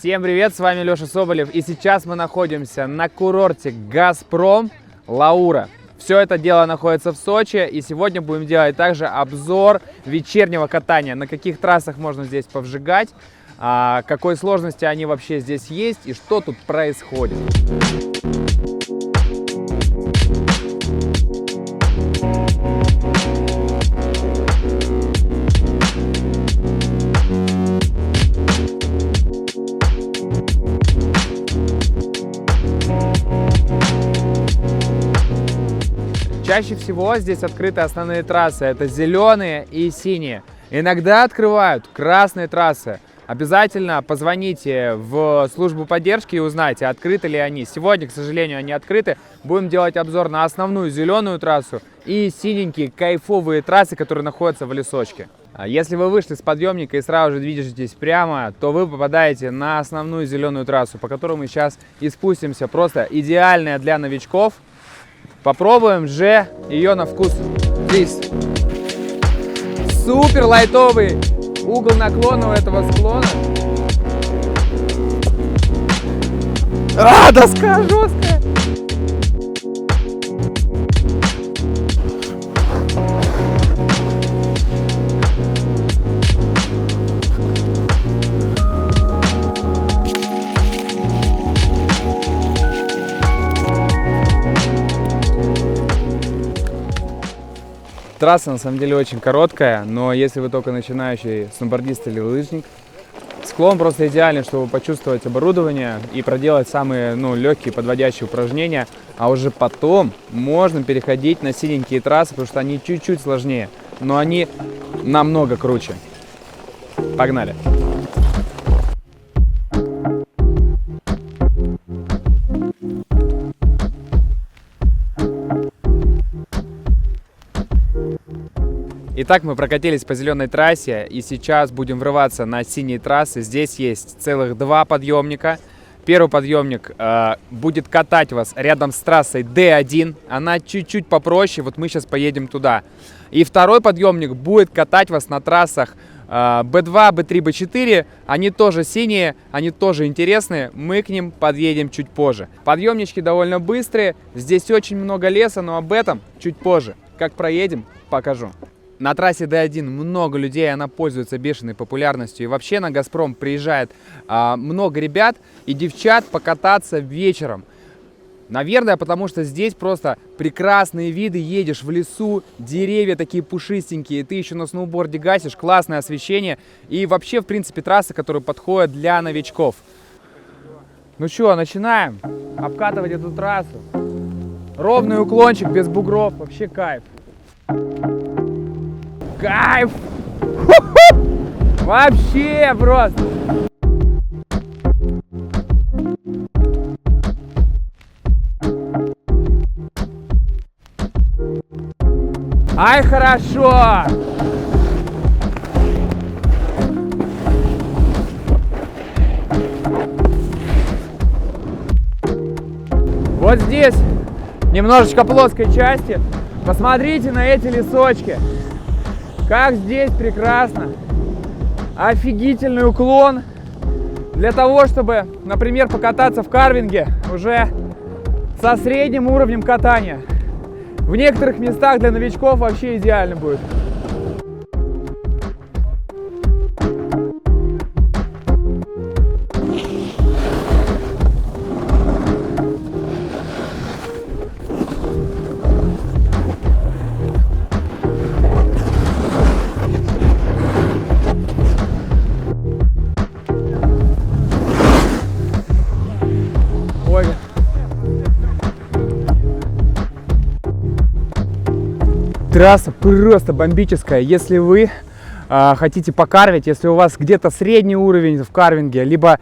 Всем привет, с вами Леша Соболев, и сейчас мы находимся на курорте «Газпром» Лаура. Все это дело находится в Сочи, и сегодня будем делать также обзор вечернего катания, на каких трассах можно здесь повжигать, какой сложности они вообще здесь есть и что тут происходит. Чаще всего здесь открыты основные трассы, это зеленые и синие. Иногда открывают красные трассы. Обязательно позвоните в службу поддержки и узнайте, открыты ли они. Сегодня, к сожалению, они открыты. Будем делать обзор на основную зеленую трассу и синенькие кайфовые трассы, которые находятся в лесочке. Если вы вышли с подъемника и сразу же движетесь прямо, то вы попадаете на основную зеленую трассу, по которой мы сейчас и спустимся. Просто идеальная для новичков. Попробуем же ее на вкус. Здесь супер лайтовый угол наклона у этого склона. Доска жесткая. Трасса на самом деле очень короткая, но если вы только начинающий сноубордист или лыжник, склон просто идеальный, чтобы почувствовать оборудование и проделать самые легкие подводящие упражнения, а уже потом можно переходить на синенькие трассы, потому что они чуть-чуть сложнее, но они намного круче. Погнали! Итак, мы прокатились по зеленой трассе и сейчас будем врываться на синие трассы. Здесь есть целых два подъемника. Первый подъемник будет катать вас рядом с трассой D1. Она чуть-чуть попроще, вот мы сейчас поедем туда. И второй подъемник будет катать вас на трассах B2, B3, B4. Они тоже синие, они тоже интересные. Мы к ним подъедем чуть позже. Подъемнички довольно быстрые. Здесь очень много леса, но об этом чуть позже. Как проедем, покажу. На трассе D1 много людей, она пользуется бешеной популярностью. И вообще на «Газпром» приезжает много ребят и девчат покататься вечером. Наверное, потому что здесь просто прекрасные виды, едешь в лесу, деревья такие пушистенькие, ты еще на сноуборде гасишь, классное освещение. И вообще, в принципе, трассы, которые подходят для новичков. Ну что, начинаем обкатывать эту трассу. Ровный уклончик, без бугров, вообще кайф. Кайф! Вообще просто! Ай, хорошо! Вот здесь немножечко плоской части. Посмотрите на эти лесочки. Как здесь прекрасно! Офигительный уклон для того, чтобы, например, покататься в карвинге уже со средним уровнем катания. В некоторых местах для новичков вообще идеально будет. Трасса просто бомбическая. Если вы хотите покарвить, если у вас где-то средний уровень в карвинге, либо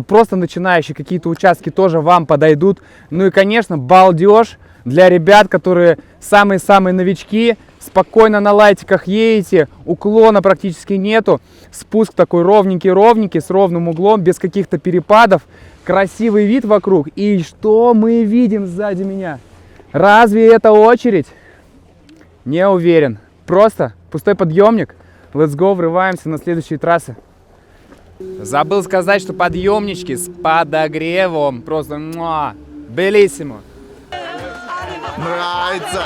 просто начинающие какие-то участки тоже вам подойдут. Ну и, конечно, балдеж для ребят, которые самые-самые новички, спокойно на лайтиках едете, уклона практически нету, спуск такой ровненький-ровненький, с ровным углом, без каких-то перепадов, красивый вид вокруг. И что мы видим сзади меня? Разве это очередь? Не уверен. Просто пустой подъемник. Let's go, врываемся на следующие трассы. Забыл сказать, что подъемнички с подогревом. Просто белиссимо. Нравится.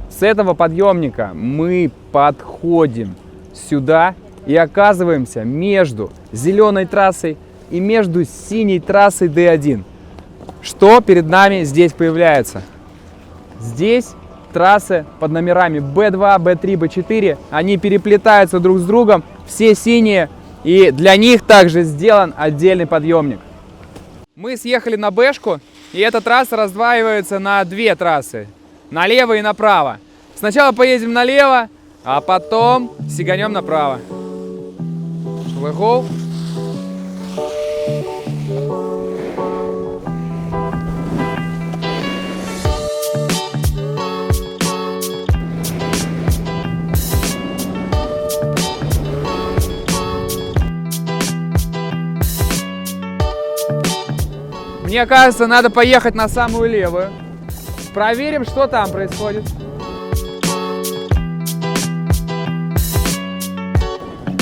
С этого подъемника мы подходим сюда и оказываемся между зеленой трассой и между синей трассой D1. Что перед нами здесь появляется? Здесь трассы под номерами B2, B3, B4, они переплетаются друг с другом, все синие, и для них также сделан отдельный подъемник. Мы съехали на Бэшку, и эта трасса раздваивается на две трассы, налево и направо. Сначала поедем налево, а потом сиганем направо. Shall we go? Мне кажется, надо поехать на самую левую. Проверим, что там происходит.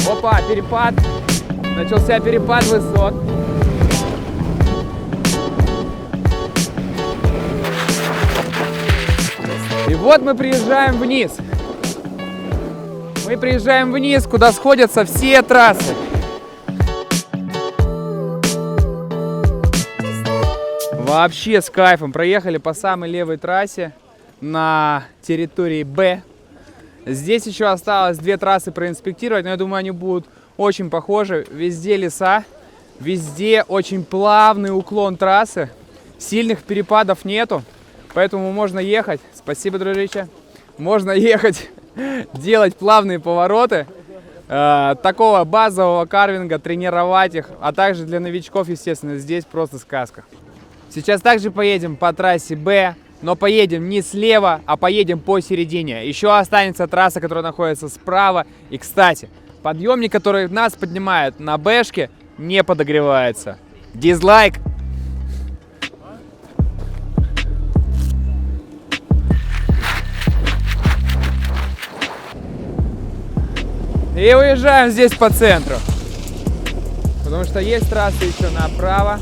Опа, перепад. Начался перепад высот. И вот мы приезжаем вниз. Мы приезжаем вниз, куда сходятся все трассы. Вообще с кайфом. Проехали по самой левой трассе на территории Б. Здесь еще осталось две трассы проинспектировать, но я думаю, они будут очень похожи. Везде леса, везде очень плавный уклон трассы. Сильных перепадов нету, поэтому можно ехать. Спасибо, дружище. Можно ехать, делать плавные повороты. Такого базового карвинга, тренировать их. А также для новичков, естественно, здесь просто сказка. Сейчас также поедем по трассе Б, но поедем не слева, а поедем посередине. Еще останется трасса, которая находится справа. И, кстати, подъемник, который нас поднимает на Бэшке, не подогревается. Дизлайк! И уезжаем здесь по центру. Потому что есть трасса еще направо.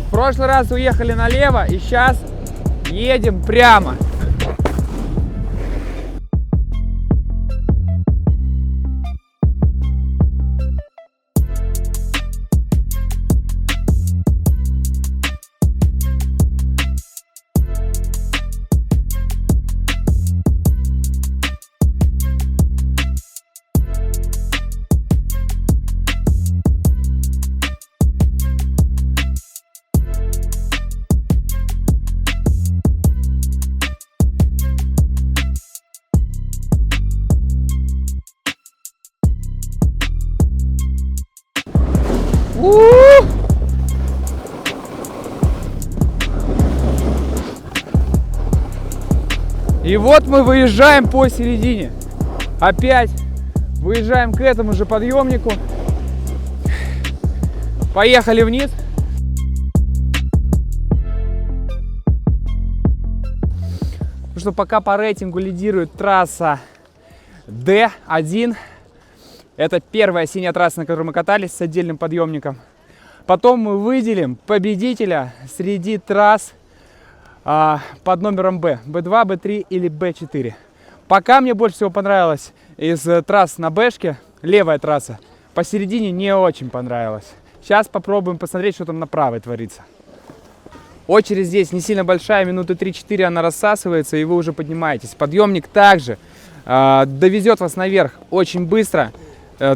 В прошлый раз уехали налево, и сейчас едем прямо. И вот мы выезжаем посередине. Опять выезжаем к этому же подъемнику. Поехали вниз. Потому что пока по рейтингу лидирует трасса D1, Это первая синяя трасса, на которой мы катались с отдельным подъемником. Потом мы выделим победителя среди трасс под номером Б. Б2, Б3 или Б4. Пока мне больше всего понравилось из трасс на Бэшке левая трасса. Посередине не очень понравилась. Сейчас попробуем посмотреть, что там на правой творится. Очередь здесь не сильно большая, минуты 3-4 она рассасывается, и вы уже поднимаетесь. Подъемник также довезет вас наверх очень быстро.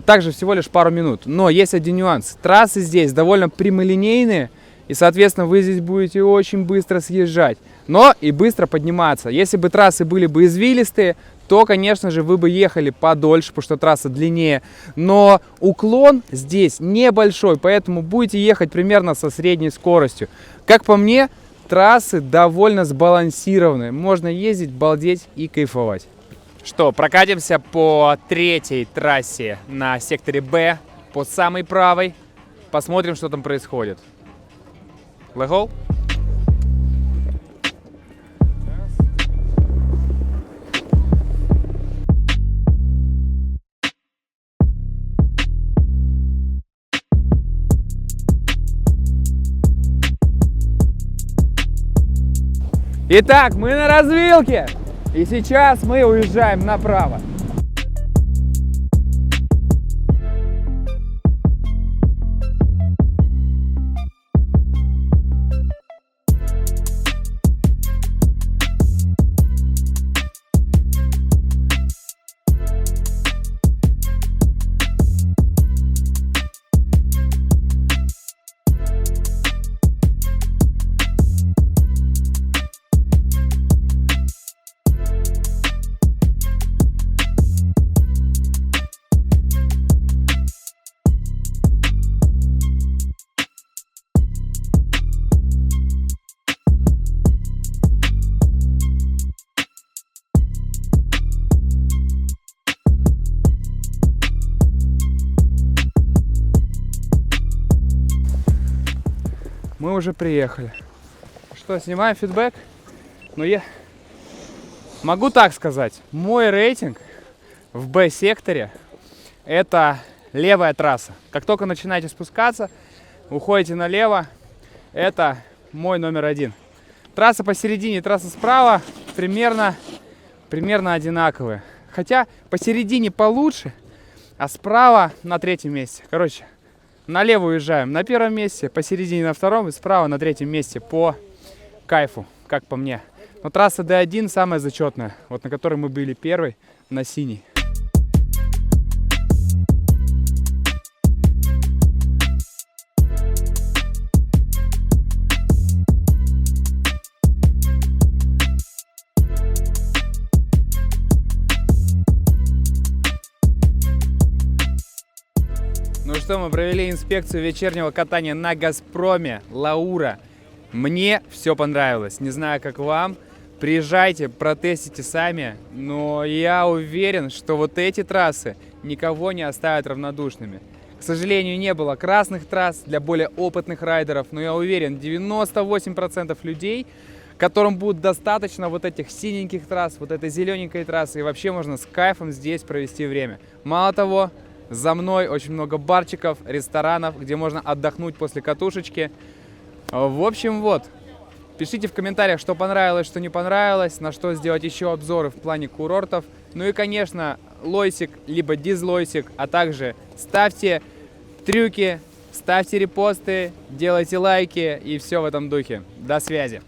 Также всего лишь пару минут. Но есть один нюанс. Трассы здесь довольно прямолинейные, и, соответственно, вы здесь будете очень быстро съезжать, но и быстро подниматься. Если бы трассы были бы извилистые, то, конечно же, вы бы ехали подольше, потому что трасса длиннее. Но уклон здесь небольшой, поэтому будете ехать примерно со средней скоростью. Как по мне, трассы довольно сбалансированные. Можно ездить, балдеть и кайфовать. Что, прокатимся по третьей трассе на секторе Б, по самой правой. Посмотрим, что там происходит. Let's go. Итак, мы на развилке. И сейчас мы уезжаем направо. Мы уже приехали. Что, снимаем фидбэк? Но я могу так сказать. Мой рейтинг в Б-секторе — это левая трасса. Как только начинаете спускаться, уходите налево, это мой номер один. Трасса посередине, трасса справа примерно одинаковые. Хотя посередине получше, а справа на третьем месте. Короче, налево уезжаем на первом месте, посередине на втором и справа на третьем месте по кайфу, как по мне. Но трасса D1 самая зачетная, вот на которой мы были первой, на синей. Ну что, мы провели инспекцию вечернего катания на Газпроме Лаура. Мне все понравилось. Не знаю, как вам. Приезжайте, протестите сами. Но я уверен, что вот эти трассы никого не оставят равнодушными. К сожалению, не было красных трасс для более опытных райдеров. Но я уверен, 98% людей, которым будет достаточно вот этих синеньких трасс, вот этой зелененькой трассы. И вообще можно с кайфом здесь провести время. Мало того, за мной очень много барчиков, ресторанов, где можно отдохнуть после катушечки. В общем, вот. Пишите в комментариях, что понравилось, что не понравилось, на что сделать еще обзоры в плане курортов. Ну и, конечно, лойсик, либо дизлойсик, а также ставьте трюки, ставьте репосты, делайте лайки и все в этом духе. До связи!